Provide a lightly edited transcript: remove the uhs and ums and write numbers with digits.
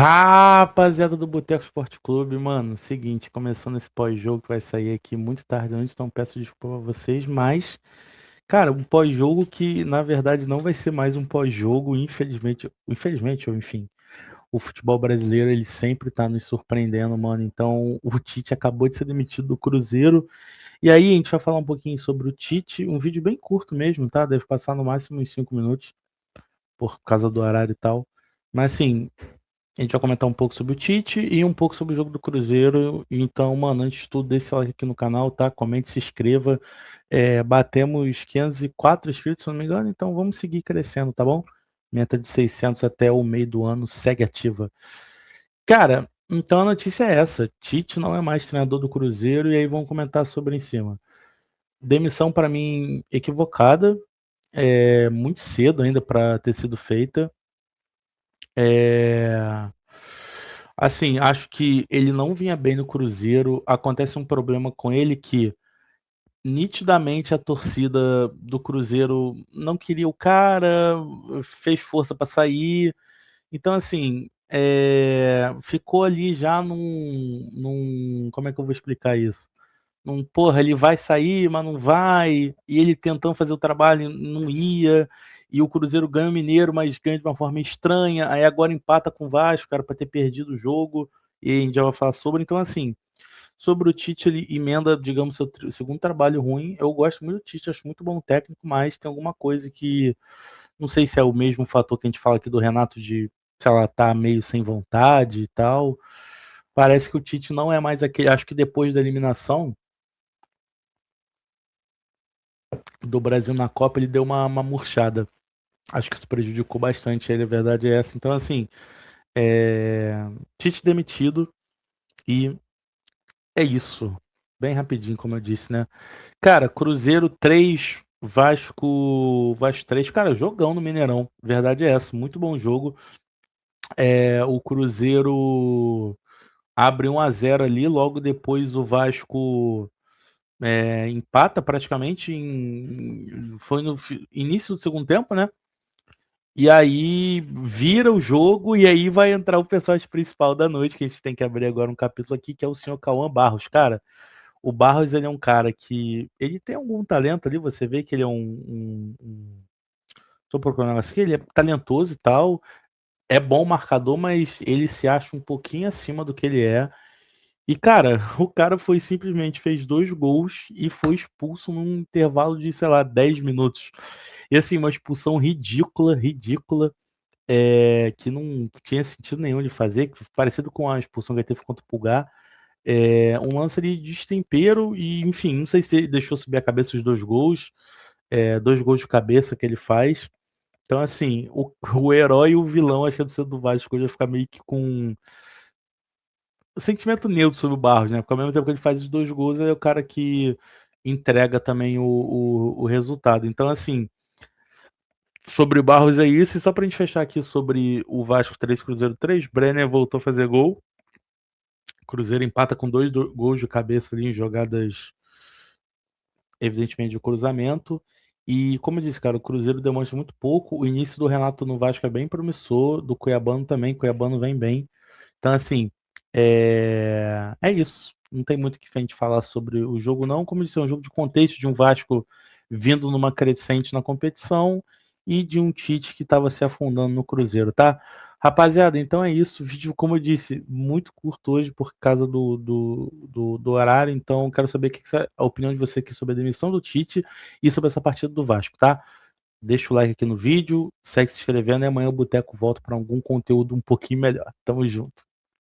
Rapaziada do Boteco Esporte Clube, mano, seguinte, começando esse pós-jogo que vai sair aqui muito tarde antes, então peço desculpa pra vocês, mas, cara, um pós-jogo que, na verdade, não vai ser mais um pós-jogo, infelizmente, ou enfim, o futebol brasileiro, ele sempre tá nos surpreendendo, mano, então o Tite acabou de ser demitido do Cruzeiro, e aí a gente vai falar um pouquinho sobre o Tite, um vídeo bem curto mesmo, tá? Deve passar no máximo uns 5 minutos, por causa do horário e tal, mas assim, a gente vai comentar um pouco sobre o Tite e um pouco sobre o jogo do Cruzeiro. Então, mano, antes de tudo, deixe seu like aqui no canal, tá? Comente, se inscreva. Batemos 504 inscritos, se não me engano, então vamos seguir crescendo, tá bom? Meta de 600 até o meio do ano, segue ativa. Cara, então a notícia é essa. Tite não é mais treinador do Cruzeiro e aí vamos comentar sobre em cima. Demissão para mim equivocada, muito cedo ainda para ter sido feita. Assim, acho que ele não vinha bem no Cruzeiro. Acontece um problema com ele que nitidamente a torcida do Cruzeiro não queria o cara, fez força para sair. Então, assim, ficou ali já como é que eu vou explicar isso? Porra, ele vai sair, mas não vai, e ele tentando fazer o trabalho, não ia, e o Cruzeiro ganha o Mineiro, mas ganha de uma forma estranha, aí agora empata com o Vasco, cara, para ter perdido o jogo, e a gente já vai falar sobre, então assim, sobre o Tite, ele emenda, digamos, seu segundo trabalho ruim, eu gosto muito do Tite, acho muito bom técnico, mas tem alguma coisa que, não sei se é o mesmo fator que a gente fala aqui do Renato, de, sei lá, tá meio sem vontade e tal, parece que o Tite não é mais aquele, acho que depois da eliminação, do Brasil na Copa, ele deu uma murchada. Acho que isso prejudicou bastante ele, a verdade é essa. Então, assim, Tite demitido e é isso. Bem rapidinho, como eu disse, né? Cara, Cruzeiro 3, Vasco 3. Cara, jogão no Mineirão. Verdade é essa. Muito bom jogo. O Cruzeiro abre 1-0 ali, logo depois o Vasco empata praticamente foi no início do segundo tempo, né? E aí vira o jogo e aí vai entrar o personagem principal da noite, que a gente tem que abrir agora um capítulo aqui, que é o senhor Cauã Barros. Cara, o Barros, ele é um cara que ele tem algum talento ali, você vê que ele é tô procurando um negócio aqui, ele é talentoso e tal, é bom marcador, mas ele se acha um pouquinho acima do que ele é. E, cara, o cara foi simplesmente fez 2 gols e foi expulso num intervalo de, sei lá, 10 minutos. E assim, uma expulsão ridícula, ridícula, que não tinha sentido nenhum de fazer, parecido com a expulsão que ele teve contra o Pulgar. Um lance ali de destempero e, enfim, não sei se ele deixou subir a cabeça os 2 gols, 2 gols de cabeça que ele faz. Então, assim, o herói e o vilão, acho que a torcida do Vasco hoje vai ficar meio que com sentimento neutro sobre o Barros, né? Porque ao mesmo tempo que ele faz os 2 gols, ele é o cara que entrega também o resultado. Então, assim, sobre o Barros é isso. E só pra gente fechar aqui sobre o Vasco 3, Cruzeiro 3, Brenner voltou a fazer gol. Cruzeiro empata com 2 gols de cabeça ali em jogadas, evidentemente, de cruzamento. E, como eu disse, cara, o Cruzeiro demonstra muito pouco. O início do Renato no Vasco é bem promissor, do Cuiabano também. Cuiabano vem bem. Então, assim, é isso. Não tem muito o que a gente falar sobre o jogo, não. Como eu disse, é um jogo de contexto de um Vasco vindo numa crescente na competição e de um Tite que estava se afundando no Cruzeiro, tá? Rapaziada, então é isso. Vídeo, como eu disse, muito curto hoje por causa do horário. Então, quero saber a opinião de você aqui sobre a demissão do Tite e sobre essa partida do Vasco, tá? Deixa o like aqui no vídeo, segue se inscrevendo e amanhã o Boteco volta para algum conteúdo um pouquinho melhor. Tamo junto.